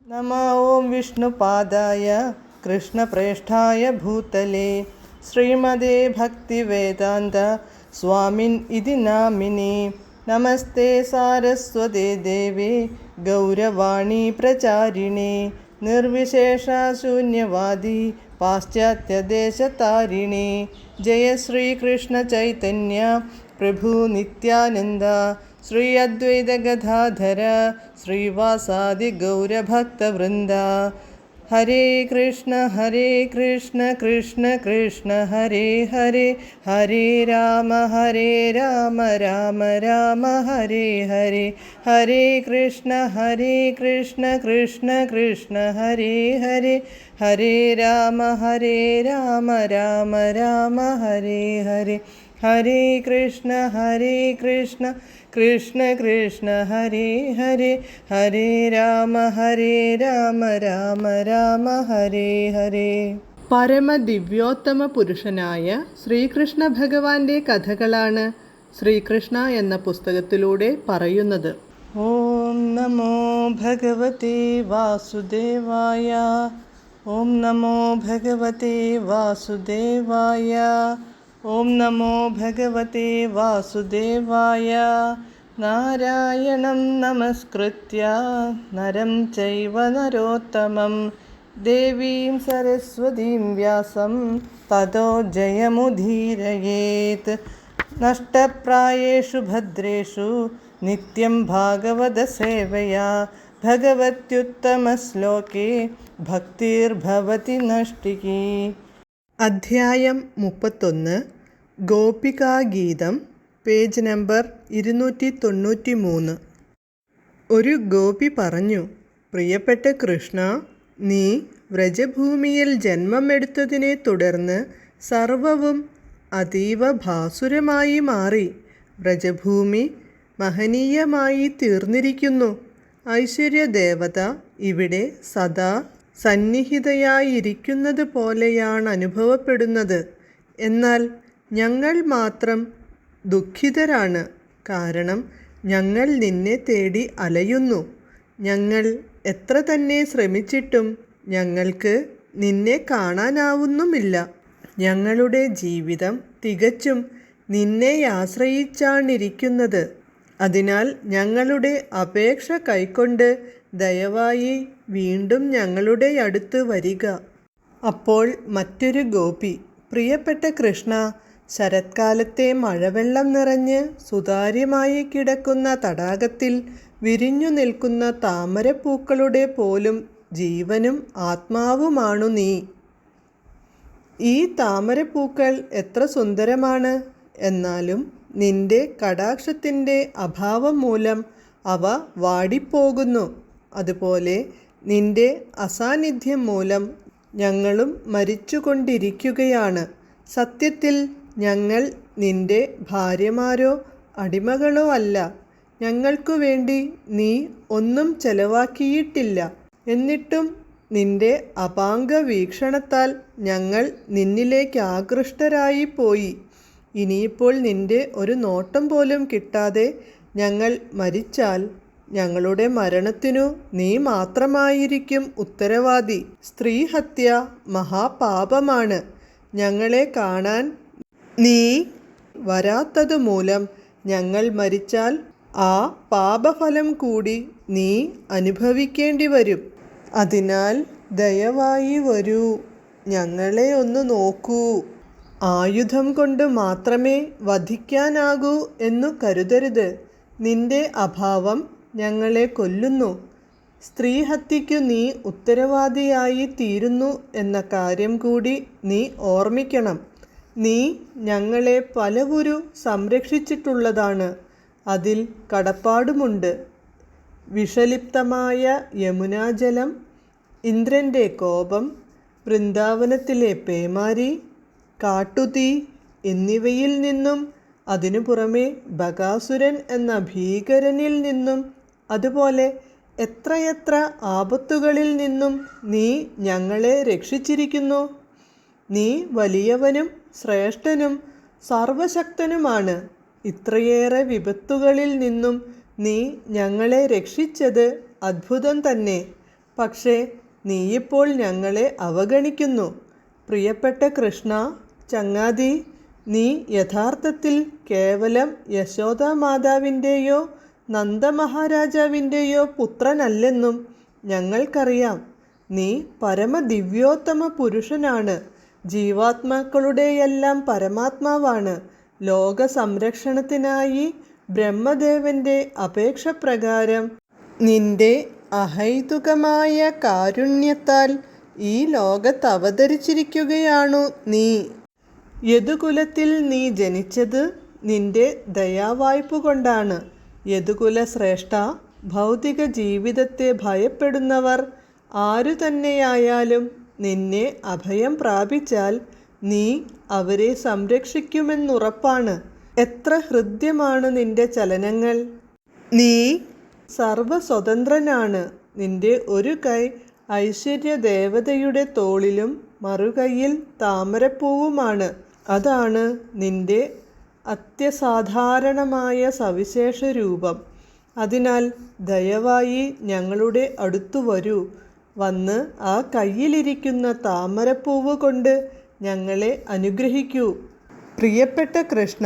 नमो ॐ विष्णुपादाय कृष्णप्रेष्ठाय भूतले श्रीमदे भक्तिवेदान्त स्वामिन् इति नामिने। नमस्ते सारस्वते देवे गौरवाणी प्रचारिणे निर्विशेषशून्यवादी पाश्चात्यदेशतारिणे। जय श्रीकृष्णचैतन्य प्रभु नित्यानन्द श्री अद्वैत गदाधर श्रीवासादि गौरभक्तवृन्द। हरे कृष्ण कृष्ण कृष्ण हरे हरे, हरे राम राम राम हरे हरे। हरे कृष्ण कृष्ण कृष्ण हरे हरे, हरे राम राम राम हरे हरे। हरे कृष्ण कृष्ण कृष्ण हरे हरे, हरे राम राम हरे हरे. പരമദിവ്യോത്തമ പുരുഷനായ ശ്രീകൃഷ്ണ ഭഗവാന്റെ കഥകളാണ് ശ്രീകൃഷ്ണ എന്ന പുസ്തകത്തിലൂടെ പറയുന്നത്. ഓം നമോ ഭഗവതേ വാസുദേവായ, ഓം നമോ ഭഗവതേ വാസുദേവായ, ഓം നമോ ഭഗവതേ വാസുദേവായ. നാരായണം നമസ്കൃത്യ നരം ചൈവ നരോത്തമം ദേവീം സരസ്വതീം വ്യാസം തതോ ജയമുദീരയേത്. നഷ്ടപ്രായേഷു ഭദ്രേഷു നിത്യം ഭാഗവത സേവയാ ഭഗവത്യുത്തമശ്ലോകേ ഭക്തിർഭവതി നഷ്ടികി. അധ്യായം 31, ഗോപികാഗീതം, പേജ് നമ്പർ 293. ഒരു ഗോപി പറഞ്ഞു, പ്രിയപ്പെട്ട കൃഷ്ണ, നീ വ്രജഭൂമിയിൽ ജന്മമെടുത്തതിനെ തുടർന്ന് സർവവും അതീവ ഭാസുരമായി മാറി. വ്രജഭൂമി മഹനീയമായി തീർന്നിരിക്കുന്നു. ഐശ്വര്യദേവത ഇവിടെ സദാ സന്നിഹിതയായിരിക്കുന്നത് പോലെയാണ് അനുഭവപ്പെടുന്നത്. എന്നാൽ ഞങ്ങൾ മാത്രം ദുഃഖിതരാണ്. കാരണം ഞങ്ങൾ നിന്നെ തേടി അലയുന്നു. ഞങ്ങൾ എത്ര തന്നെ ശ്രമിച്ചിട്ടും ഞങ്ങൾക്ക് നിന്നെ കാണാനാവുന്നുമില്ല. ഞങ്ങളുടെ ജീവിതം തികച്ചും നിന്നെ ആശ്രയിച്ചാണിരിക്കുന്നത്. അതിനാൽ ഞങ്ങളുടെ അപേക്ഷ കൈക്കൊണ്ട് ദയവായി വീണ്ടും ഞങ്ങളുടെ അടുത്ത് വരിക. അപ്പോൾ മറ്റൊരു ഗോപി, പ്രിയപ്പെട്ട കൃഷ്ണ, ശരത്കാലത്തെ മഴവെള്ളം നിറഞ്ഞ് സുതാര്യമായി കിടക്കുന്ന തടാകത്തിൽ വിരിഞ്ഞു നിൽക്കുന്ന താമരപ്പൂക്കളുടെ പോലും ജീവനും ആത്മാവുമാണു നീ. ഈ താമരപ്പൂക്കൾ എത്ര സുന്ദരമാണ്! എന്നാലും നിന്റെ കടാക്ഷത്തിൻ്റെ അഭാവം മൂലം അവ വാടിപ്പോകുന്നു. അതുപോലെ നിന്റെ അസാന്നിധ്യം മൂലം ഞങ്ങളും മരിച്ചുകൊണ്ടിരിക്കുകയാണ്. സത്യത്തിൽ ഞങ്ങൾ നിന്റെ ഭാര്യമാരോ അടിമകളോ അല്ല. ഞങ്ങൾക്കു വേണ്ടി നീ ഒന്നും ചെലവാക്കിയിട്ടില്ല. എന്നിട്ടും നിന്റെ അപാംഗ വീക്ഷണത്താൽ ഞങ്ങൾ നിന്നിലേക്ക് ആകൃഷ്ടരായി പോയി. ഇനിയിപ്പോൾ നിന്റെ ഒരു നോട്ടം പോലും കിട്ടാതെ ഞങ്ങൾ മരിച്ചാൽ ഞങ്ങളുടെ മരണത്തിനു നീ മാത്രമായിരിക്കും ഉത്തരവാദി. സ്ത്രീഹത്യ മഹാപാപമാണ്. ഞങ്ങളെ കാണാൻ നീ വരാത്തതുമൂലം ഞങ്ങൾ മരിച്ചാൽ ആ പാപഫലം കൂടി നീ അനുഭവിക്കേണ്ടി വരും. അതിനാൽ ദയവായി വരൂ, ഞങ്ങളെ ഒന്ന് നോക്കൂ. ആയുധം കൊണ്ട് മാത്രമേ വധിക്കാനാകൂ എന്നു കരുതരുത്. നിന്റെ അഭാവം ഞങ്ങളെ കൊല്ലുന്നു. സ്ത്രീഹത്യയ്ക്കു നീ ഉത്തരവാദിയായി തീരുന്നു എന്ന കാര്യം കൂടി നീ ഓർമ്മിക്കണം. നീ ഞങ്ങളെ പലവുരു സംരക്ഷിച്ചിട്ടുള്ളതാണ്. അതിൽ കടപ്പാടുമുണ്ട്. വിഷലിപ്തമായ യമുനാജലം, ഇന്ദ്രൻ്റെ കോപം, വൃന്ദാവനത്തിലെ പേമാരി, കാട്ടുതീ എന്നിവയിൽ നിന്നും, അതിനു പുറമെ ബകാസുരൻ എന്ന ഭീകരനിൽ നിന്നും, അതുപോലെ എത്രയെത്ര ആപത്തുകളിൽ നിന്നും നീ ഞങ്ങളെ രക്ഷിച്ചിരിക്കുന്നു. നീ വലിയവനും ശ്രേഷ്ഠനും സർവശക്തനുമാണ്. ഇത്രയേറെ വിപത്തുകളിൽ നിന്നും നീ ഞങ്ങളെ രക്ഷിച്ചത് അദ്ഭുതം തന്നെ. പക്ഷേ നീയിപ്പോൾ ഞങ്ങളെ അവഗണിക്കുന്നു. പ്രിയപ്പെട്ട കൃഷ്ണ, ചങ്ങാതി, നീ യഥാർത്ഥത്തിൽ കേവലം യശോദാമാതാവിൻ്റെയോ നന്ദമഹാരാജാവിൻ്റെയോ പുത്രനല്ലെന്നും ഞങ്ങൾക്കറിയാം. നീ പരമദിവ്യോത്തമ പുരുഷനാണ്. ജീവാത്മാക്കളുടെയെല്ലാം പരമാത്മാവാണ്. ലോക സംരക്ഷണത്തിനായി ബ്രഹ്മദേവൻ്റെ അപേക്ഷ പ്രകാരം നിന്റെ അഹൈതുകമായ കാരുണ്യത്താൽ ഈ ലോകത്ത് അവതരിച്ചിരിക്കുകയാണു നീ. യദുകുലത്തിൽ നീ ജനിച്ചത് നിന്റെ ദയാവായ്പുകൊണ്ടാണ്. യദുകുല ശ്രേഷ്ഠ, ഭൗതിക ജീവിതത്തെ ഭയപ്പെടുന്നവർ ആരു തന്നെയായാലും നിന്നെ അഭയം പ്രാപിച്ചാൽ നീ അവരെ സംരക്ഷിക്കുമെന്നുറപ്പാണ്. എത്ര ഹൃദ്യമാണ് നിന്റെ ചലനങ്ങൾ! നീ സർവസ്വതന്ത്രനാണ്. നിന്റെ ഒരു കൈ ഐശ്വര്യദേവതയുടെ തോളിലും മറുകൈയിൽ താമരപ്പൂവുമാണ്. അതാണ് നിന്റെ അത്യസാധാരണമായ സവിശേഷ രൂപം. അതിനാൽ ദയവായി ഞങ്ങളുടെ അടുത്തു വരൂ. വന്ന് ആ കയ്യിലിരിക്കുന്ന താമരപ്പൂവ് കൊണ്ട് ഞങ്ങളെ അനുഗ്രഹിക്കൂ. പ്രിയപ്പെട്ട കൃഷ്ണ,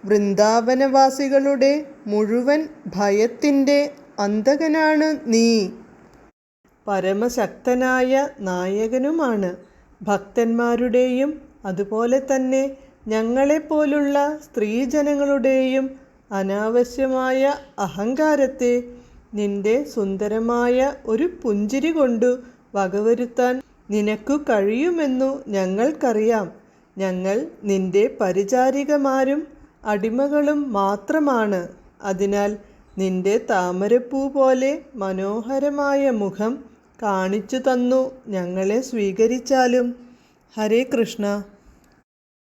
വൃന്ദാവനവാസികളുടെ മുഴുവൻ ഭയത്തിൻ്റെ അന്തകനാണ് നീ. പരമശക്തനായ നായകനുമാണ്. ഭക്തന്മാരുടെയും അതുപോലെ തന്നെ ഞങ്ങളെപ്പോലുള്ള സ്ത്രീജനങ്ങളുടെയും അനാവശ്യമായ അഹങ്കാരത്തെ നിന്റെ സുന്ദരമായ ഒരു പുഞ്ചിരി കൊണ്ടു വകവരുത്താൻ നിനക്കു കഴിയുമെന്നു ഞങ്ങൾക്കറിയാം. ഞങ്ങൾ നിന്റെ പരിചാരികമാരും അടിമകളും മാത്രമാണ്. അതിനാൽ നിന്റെ താമരപ്പൂ പോലെ മനോഹരമായ മുഖം കാണിച്ചു തന്നു ഞങ്ങളെ സ്വീകരിച്ചാലും. ഹരേ കൃഷ്ണ.